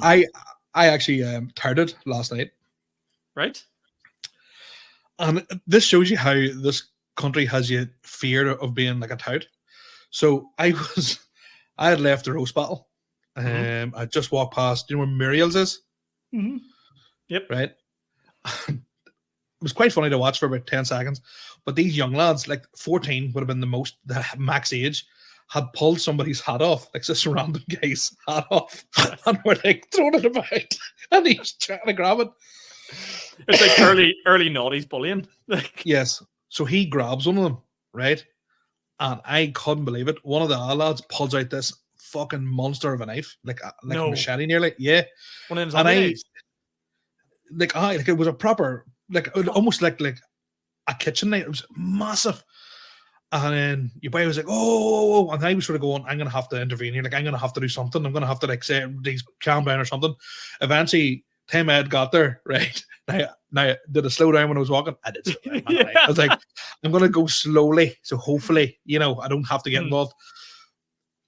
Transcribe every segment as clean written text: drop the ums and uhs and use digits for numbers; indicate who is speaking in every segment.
Speaker 1: I actually touted last night.
Speaker 2: Right.
Speaker 1: And this shows you how this country has you fear of being like a tout. So I had left the roast battle. I just walked past. Do you know where Muriel's is?
Speaker 2: Mm-hmm. Yep.
Speaker 1: Right. It was quite funny to watch for about 10 seconds. But these young lads, like 14 would have been the max age, had pulled somebody's hat off, like this random guy's hat off, and were like throwing it about. And he was trying to grab it.
Speaker 2: It's like early naughties bullying. Like,
Speaker 1: yes. So he grabs one of them, right? And I couldn't believe it. One of the lads pulls out this fucking monster of a knife, like a machete nearly. Yeah.
Speaker 2: One of them knives.
Speaker 1: Like it was a proper, like almost like a kitchen knife. It was massive. And then your boy was like, oh, and I was sort of going, I'm going to have to intervene here. Like, I'm going to have to do something. I'm going to have to, like, say, these calm down or something. Eventually, Tim Ed got there, right? Now, did I slow down when I was walking? I did slow down. Yeah. I was like, I'm going to go slowly. So hopefully, I don't have to get involved.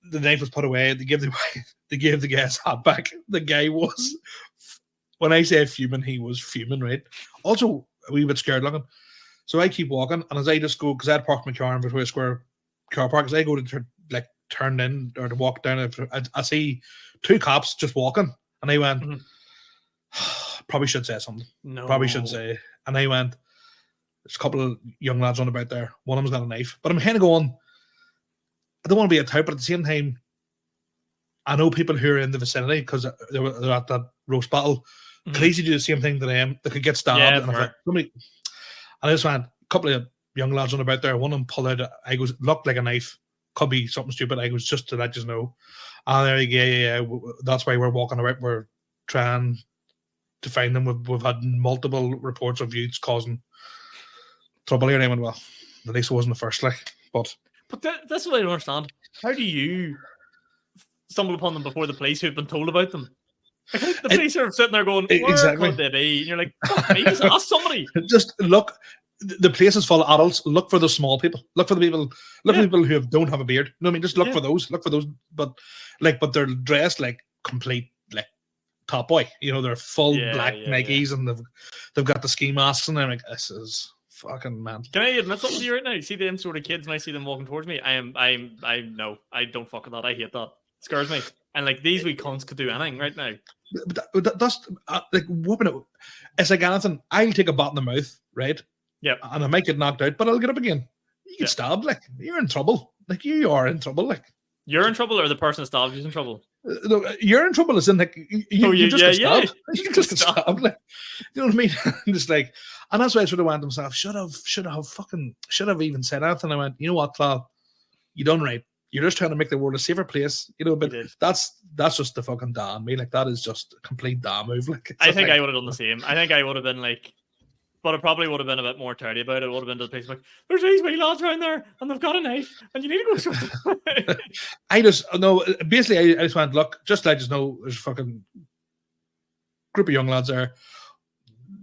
Speaker 1: The knife was put away. They gave the guy's hat back. The guy was, when I say fuming, he was fuming, right? Also, a wee bit scared looking. So I keep walking, and as I just go, because I had parked my car in Victoria Square car park, as I go to turn in or to walk down, I see two cops just walking, and I went, probably should say something.
Speaker 2: No.
Speaker 1: Probably should say. And I went, there's a couple of young lads on about there. One of them's got a knife. But I'm kind of going, I don't want to be a type, but at the same time, I know people who are in the vicinity because they're at that roast battle. Could easily do the same thing to them. They could get stabbed.
Speaker 2: Yeah,
Speaker 1: and somebody... And I just went, a couple of young lads on about there. One of them pulled out, I goes, looked like a knife. Could be something stupid. I goes, just to let you know. And there you go, yeah. That's why we're walking about. We're trying to find them. We've had multiple reports of youths causing trouble here. And well, at least it wasn't the first, But
Speaker 2: that's what I don't understand. How do you stumble upon them before the police who've been told about them? Like, the police are sitting there going, where
Speaker 1: exactly.
Speaker 2: could they be? And you're like, fuck me, just ask somebody.
Speaker 1: Just look. The place is full of adults. Look for the small people. Look for the people. Look for people who don't have a beard. No, I mean, just look for those. Look for those. But they're dressed like complete top boy. They're full black Nikes and they've got the ski masks and they're like, this is fucking man.
Speaker 2: Can I admit something to you right now? You see them sort of kids and I see them walking towards me. I don't fuck with that. I hate that. It scares me. And these wee cunts could do anything right now.
Speaker 1: But that's whooping it. It's like anything. I'll take a bat in the mouth, right?
Speaker 2: Yeah.
Speaker 1: And I might get knocked out, but I'll get up again. You get stabbed, you're in trouble. You are in trouble,
Speaker 2: You're in trouble, or the person that stabbed you's in trouble?
Speaker 1: No, you're in trouble as in you just get stabbed. You just get stabbed. You know what I mean? Just and that's why I sort of went to myself, should have even said anything. I went, you know what, Claude? You done right. You're just trying to make the world a safer place, but that's just the fucking damn me. That is just a complete damn move.
Speaker 2: I think I would have done the same. I think I would have been but it probably would have been a bit more tardy about it. It would have been to the place there's these wee lads around there and they've got a knife and you need to go through.
Speaker 1: I just went, look, just let you know there's a fucking group of young lads there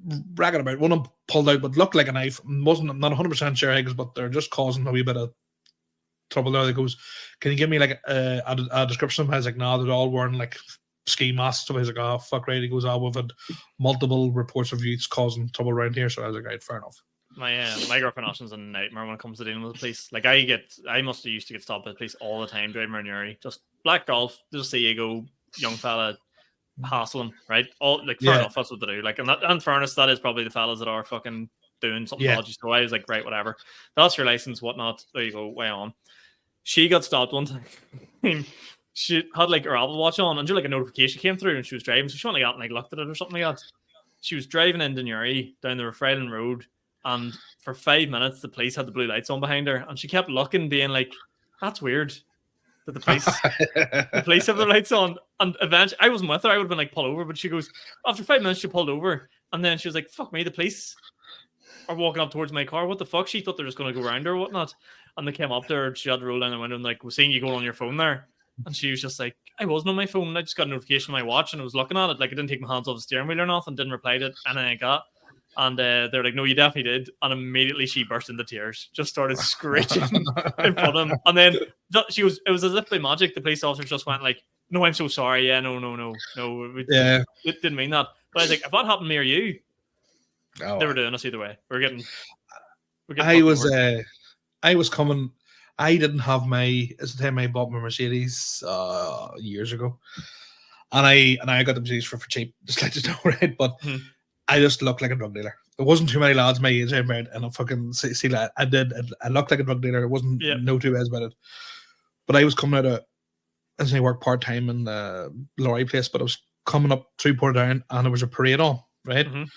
Speaker 1: bragging about. One of them pulled out what looked like a knife. I'm not 100% sure, but they're just causing a wee bit of trouble there. That goes, can you give me a description of them? I was like, nah, they're all wearing ski masks. So I was like, oh fuck, right. He goes, we've had multiple reports of youths causing trouble around here. So I was like, right, fair enough.
Speaker 2: My girlfriend Austin's a nightmare when it comes to dealing with the police. I must have used to get stopped by the police all the time driving around Newry. Just black golf, just see you go, young fella, hassle him, right? All fair enough, that's what they do. In fairness, that is probably the fellas that are fucking doing something dodgy. So I was like, right, whatever. That's your license, whatnot. There you go, way on. She got stopped one time. She had her Apple Watch on, and a notification came through, and she was driving. So she went out and looked at it or something like that. She was driving into Newry down the Refrailin Road, and for 5 minutes the police had the blue lights on behind her, and she kept looking, being like, "That's weird that the police have their lights on." And eventually, I wasn't with her. I would have been pull over, but she goes, after 5 minutes, she pulled over, and then she was like, "Fuck me, the police are walking up towards my car. What the fuck?" She thought they were just going to go around her or whatnot, and they came up there. And she had to roll down the window and "We're seeing you going on your phone there." And she was just like, I wasn't on my phone. I just got a notification on my watch and I was looking at it. I didn't take my hands off the steering wheel or nothing. Didn't reply to it. And then I got. And they're like, no, you definitely did. And immediately she burst into tears. Just started screeching in front of him. And then she was, it was as if by magic, the police officers just went no, I'm so sorry. Yeah, no.
Speaker 1: Yeah.
Speaker 2: It didn't mean that. But I was like, if that happened to me or you,
Speaker 1: Oh,
Speaker 2: they were doing us either way. We're getting
Speaker 1: I
Speaker 2: fucked
Speaker 1: was
Speaker 2: over.
Speaker 1: I was coming. I didn't have my. It's the time I bought my Mercedes years ago, and I got the Mercedes for cheap, just like you know, right? But
Speaker 2: Mhm.
Speaker 1: I just looked like a drug dealer. There wasn't too many lads my age around, and I fucking see that I did. I looked like a drug dealer. It wasn't
Speaker 2: Yeah.
Speaker 1: no two ways about it. But I was coming out of. As I worked part time in the lorry place, but I was coming up through Portadown, and there was a parade on, right?
Speaker 2: Mhm.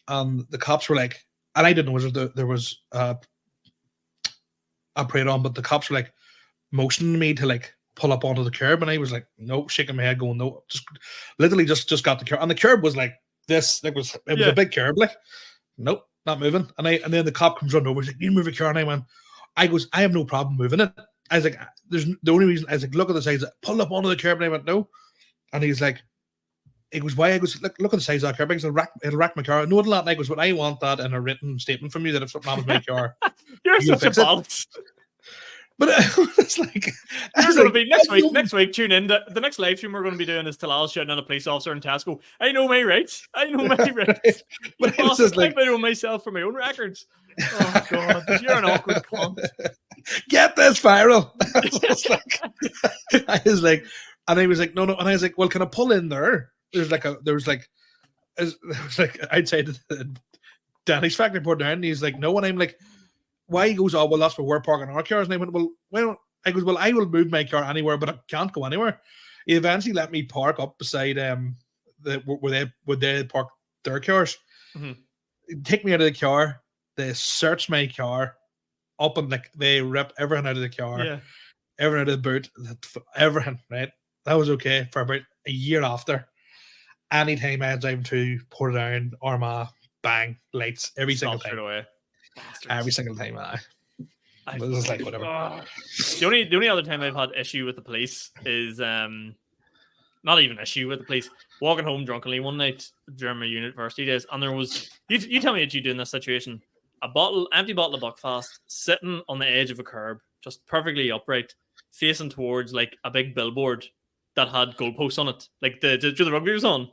Speaker 1: And the cops were like, and I didn't know there was a parade on, but the cops were like motioning me to like pull up onto the curb, and I was like, no, shaking my head, going, no, just literally just got the curb, and the curb was like this. It was
Speaker 2: Yeah.
Speaker 1: a big curb, like, nope, not moving. And then the cop comes running over, he's like, you move your car, and I have no problem moving it. I was like, there's the only reason. I was like, look at the size, pull up onto the curb, and I went, no. And he's like, it was why I goes, look at the size of that car, because it'll wreck my car. No, it'll not. And I goes, but I want that in a written statement from you that if something happens to my car,
Speaker 2: You're
Speaker 1: you'll
Speaker 2: such a
Speaker 1: fix it.
Speaker 2: bollocks.
Speaker 1: But it's like,
Speaker 2: You're going to be next week. Next week, tune in. The next live stream we're going to be doing is Talal shouting at a police officer in Tesco. I know my rights. I know my rights.
Speaker 1: But it's just like,
Speaker 2: I know myself for my own records. Oh God, you're an awkward cunt.
Speaker 1: Get this viral. I was like, and I was like, no, and I was like, well, can I pull in there? There was like outside Danny's factory port down, and he's like, no, and I'm like, why? He goes, oh, well, that's where we're parking our cars. And I went, well, I goes, well, I will move my car anywhere, but I can't go anywhere. He eventually let me park up beside where they park their cars.
Speaker 2: Mm-hmm.
Speaker 1: Take me out of the car. They search my car up, and like they rip everything out of the car, everything out of the boot, everything. Right, that was okay for about a year after. Anytime I was driving to Portadown, Armagh, bang, lights every single time.
Speaker 2: Away.
Speaker 1: Every single time. It was like whatever.
Speaker 2: The only other time I've had issue with the police is not even issue with the police. Walking home drunkenly one night during my university days, and there was you tell me what you do in this situation. Empty bottle of Buckfast sitting on the edge of a curb, just perfectly upright, facing towards like a big billboard that had goalposts on it, like the rugby was on.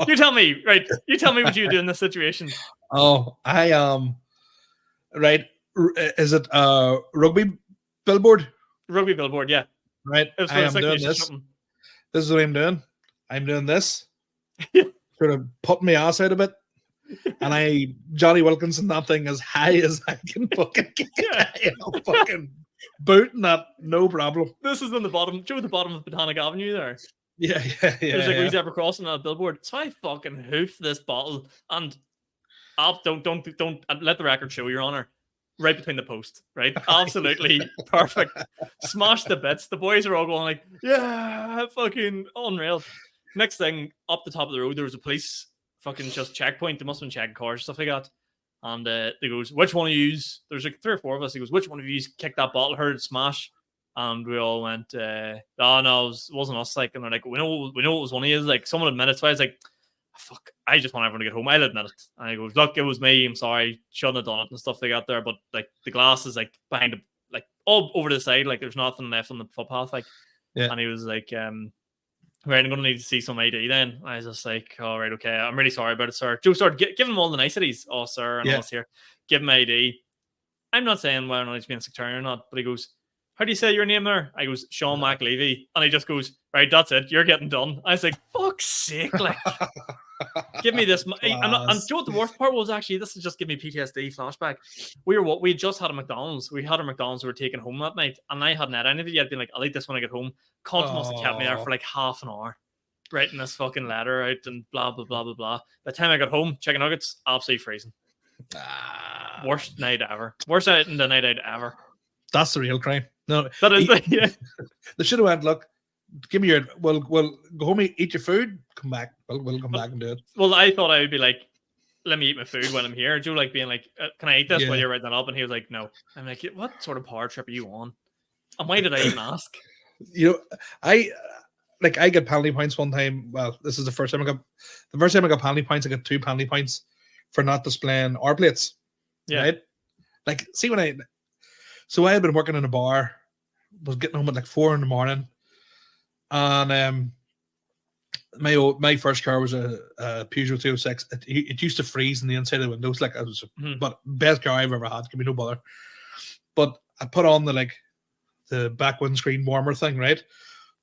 Speaker 2: You tell me, right? You tell me what you do in this situation.
Speaker 1: Oh, I right. Is it rugby billboard?
Speaker 2: Rugby billboard, yeah.
Speaker 1: Right. I am doing this. This is what I'm doing. I'm doing this. Sort of putting my ass out a bit. And Johnny Wilkinson, that thing as high as I can fucking get. Fucking booting that, no problem.
Speaker 2: This is on the bottom, the bottom of Botanic Avenue there.
Speaker 1: Yeah.
Speaker 2: There's like who's ever crossing that billboard. So I fucking hoof this bottle, and don't let the record show, Your Honor. Right between the post, right? Absolutely perfect. Smash the bits. The boys are all going like, yeah, fucking unreal. Next thing, up the top of the road, there was a police fucking just checkpoint. They must have been checking cars, stuff like that. And they goes, which one of you? There's like 3 or 4 of us. He goes, which one of you kicked that bottle, heard it smash? And we all went, oh no, it wasn't us. Like, and they're like, we know it was one of you. Like, someone admitted. So I was like, fuck, I just want everyone to get home. I'll admit it. And I goes, look, it was me. I'm sorry. Shouldn't have done it and stuff they got there. But like the glass is like behind like all over the side. Like there's nothing left on the footpath. Like, and he was like, right, I'm going to need to see some ID then. I was just like, all right, okay. I'm really sorry about it, sir. Joe started giving him all the niceties. Oh, sir, and all this here. Give him ID. I'm not saying whether or not he's being sectarian or not, but he goes, how do you say your name there? I goes, Sean McLevy. And he just goes, right, that's it. You're getting done. I was like, fuck's sake, like, give me this. And do you know what the worst part was? Actually, this is just give me PTSD flashback. We just had a McDonald's. We had a McDonald's we were taking home that night, and I hadn't had any of it yet. I'd been like, I'll eat this when I get home. Cunt must have kept me there for like half an hour, writing this fucking letter out and blah, blah, blah, blah, blah. By the time I got home, chicken nuggets, absolutely freezing. Worst night ever. Worst night in the night I'd ever.
Speaker 1: That's the real crime. No,
Speaker 2: that is
Speaker 1: They should have went, look, give me your, well, go home, eat your food, come back. We'll come back and do it.
Speaker 2: Well, I thought I would be like, let me eat my food when I'm here. Joe like being like, can I eat this while you're writing that up? And he was like, no. I'm like, what sort of power trip are you on? And why did I even ask?
Speaker 1: You know, I got penalty points one time. Well, this is the first time I got penalty points. I got 2 penalty points for not displaying R plates.
Speaker 2: Yeah.
Speaker 1: Right? Like, see, I had been working in a bar, was getting home at like 4 a.m, And my first car was a Peugeot 206. It used to freeze in the inside of the windows, like it was, but best car I've ever had. Give me no bother. But I put on the back windscreen warmer thing, right?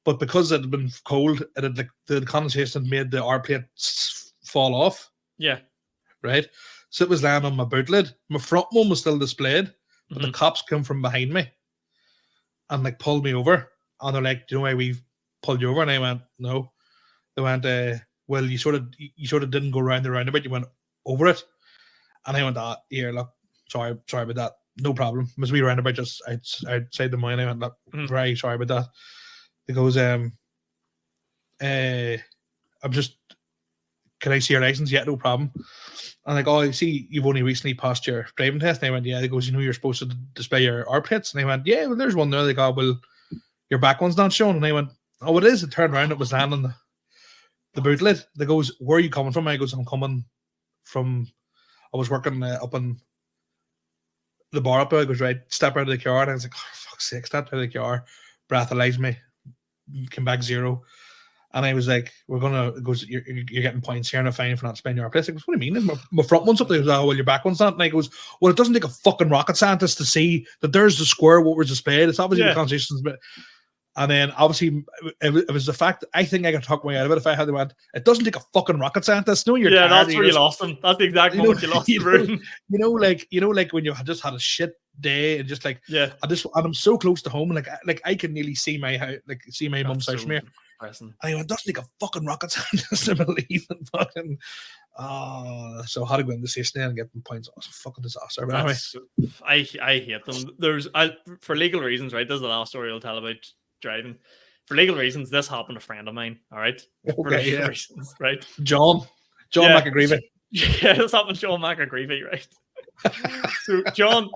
Speaker 1: But because it had been cold, it had the condensation had made the R plate fall off.
Speaker 2: Yeah.
Speaker 1: Right. So it was laying on my boot lid. My front one was still displayed, but the cops come from behind me and like pulled me over. And they're like, "Do you know why we've pulled you over?" And I went, "No." They went, "Well, you sort of didn't go around the roundabout. You went over it." And I went, "Here, look, sorry about that. No problem. It was we roundabout just outside the mine." I went, "Look, very sorry about that." He goes, "I'm just. Can I see your license?" "Yeah, no problem." I'm like, "Oh, I see you've only recently passed your driving test." And I went, "Yeah." He goes, "You know you're supposed to display your R plates?" And I went, "Yeah, well, there's one there." They go, "Well, your back one's not shown." And I went, "Oh, it is." It turned around, it was landing the boot lid. They goes, "Where are you coming from?" I goes, "I'm coming from, I was working up in the bar up there." I goes, "Right, step out of the car." And I was like, "Oh, fuck's sake," stepped out of the car, breathalyzed me, came back 0. And I was like, "We're gonna," it goes, you're getting points here and a fine for not spending your place." I goes, "What do you mean? My front one's up there." "Oh, well, your back one's not." And I goes, "Well, it doesn't take a fucking rocket scientist to see that there's the square what was displayed. It's obviously the conversations." And then obviously it was the fact that I think I could talk my way out of it if I had went, "It doesn't take a fucking rocket scientist." No, you're tired,
Speaker 2: that's where you lost them. That's the exact moment you lost the room.
Speaker 1: Like when you had just had a shit day and just like, and I'm so close to home, and like I can nearly see my house, like see my mum's house from here. And I went, "It doesn't take a fucking rocket scientist to believe in fucking." So I had to go in the station and get them points. It was a fucking disaster. But anyway.
Speaker 2: I hate them. For legal reasons, right? This is the last story I'll tell about driving. For legal reasons, this happened to a friend of mine. All right. For legal reasons, right?
Speaker 1: John McAgreevy.
Speaker 2: Yeah, this happened to John McAgreevy, right? So John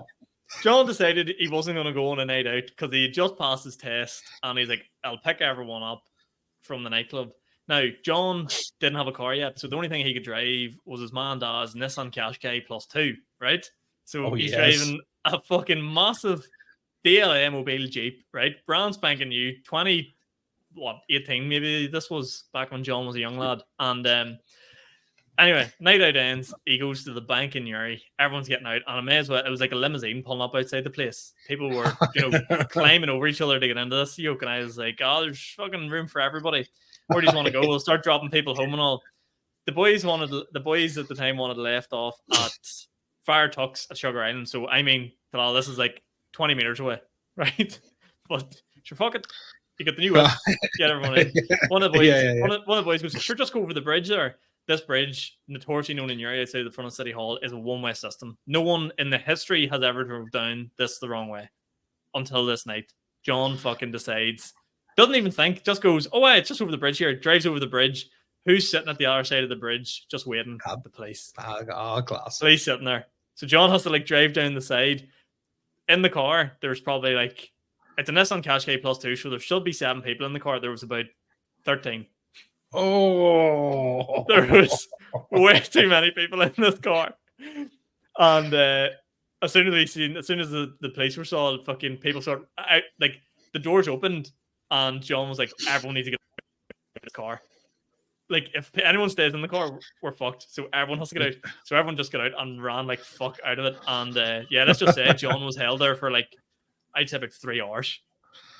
Speaker 2: decided he wasn't going to go on a night out because he had just passed his test, and he's like, "I'll pick everyone up from the nightclub." Now, John didn't have a car yet, so the only thing he could drive was his man dad's Nissan Qashqai Plus 2, right? So he's driving a fucking massive DLA mobile Jeep, right? Brand spanking new, 18 maybe. This was back when John was a young lad. And anyway, night out ends. He goes to the bank in Newry. Everyone's getting out, and I may as well. It was like a limousine pulling up outside the place. People were, climbing over each other to get into this yoke, and I was like, "Oh, there's fucking room for everybody. Where do you want to go? We'll start dropping people home and all." The boys at the time wanted left off at Fire Tucks at Sugar Island. So I mean, this is like 20 meters away, right? But sure, fuck it. You get the new whip, get everyone in. One of the boys, One of the boys goes, "Sure, just go over the bridge there." This bridge, notoriously known in your area outside the front of City Hall, is a one-way system. No one in the history has ever drove down this the wrong way until this night. John fucking decides, doesn't even think, just goes, "Oh, it's just over the bridge here." Drives over the bridge. Who's sitting at the other side of the bridge just waiting? The police.
Speaker 1: Class.
Speaker 2: Police sitting there. So John has to drive down the side. In the car, there's probably it's a Nissan Qashqai Plus 2, so there should be 7 people in the car. There was about 13.
Speaker 1: Oh,
Speaker 2: there was way too many people in this car. And as soon as the police were saw, fucking people started out, the doors opened, and John was like, "Everyone needs to get out of the car. If anyone stays in the car, we're fucked. So everyone has to get out." So everyone just got out and ran like fuck out of it. And let's just say John was held there for I'd say about 3 hours.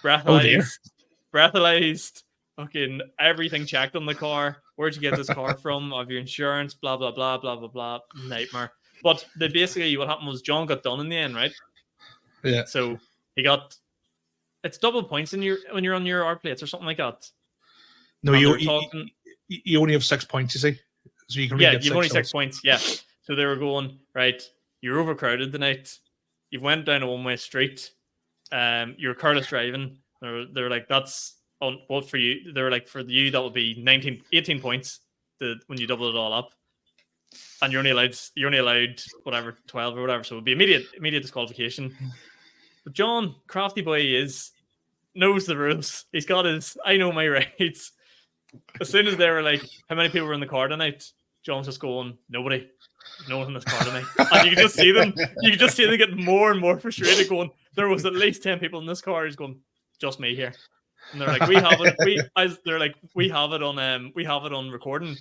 Speaker 2: Breathalyzed, fucking everything checked on the car. Where'd you get this car from? Of your insurance, blah blah blah blah blah blah. Nightmare. But basically what happened was John got done in the end, right?
Speaker 1: Yeah.
Speaker 2: So he got, it's double points when you're on your R plates or something like that.
Speaker 1: No, you only have 6 points, you see. So you can
Speaker 2: you've only 6 points. Yeah. So they were going, right, you're overcrowded tonight. You've went down a one-way street. You're careless driving. They're like, that's on what for you. They were like, for you, that would be 18 points when you double it all up. And you're only allowed whatever, 12 or whatever. So it would be immediate disqualification. But John, crafty boy he is, knows the rules. He's got his, I know my rights. As soon as they were like, "How many people were in the car tonight?" John's just going, "Nobody. There's no one in this car tonight." And you could just see them. You could just see them get more and more frustrated, going, "There was at least 10 people in this car." He's going, "Just me here." And they're like, we have it. We have it on recording,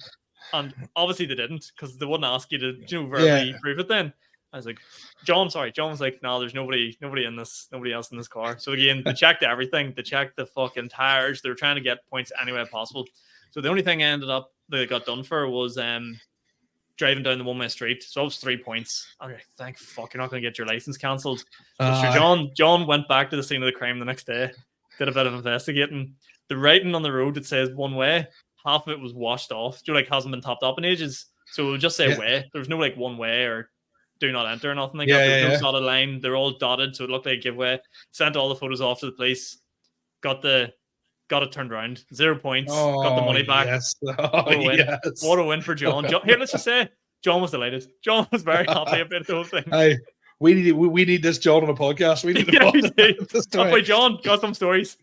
Speaker 2: and obviously they didn't because they wouldn't ask you to verbally prove it. Then I was like, John was like, no, there's nobody else in this car. So again, they checked everything. They checked the fucking tires. They were trying to get points any way possible. So the only thing they got done for was driving down the one-way street. So it was 3 points. I'm like, thank fuck, you're not going to get your license cancelled. So sure, John went back to the scene of the crime the next day, did a bit of investigating. The writing on the road, it says one way. Half of it was washed off. Hasn't been topped up in ages. So it would just say way. There was no like one way or do not enter or nothing like that. There was no solid line. They're all dotted, so it looked like a giveaway. Sent all the photos off to the police. Got it turned around. 0 points. Got the money back.
Speaker 1: Yes.
Speaker 2: What a win for John. Here, let's just say John was delighted. John was very happy about the whole thing.
Speaker 1: Hey, we need this John on a podcast. We need to
Speaker 2: That boy John got some stories.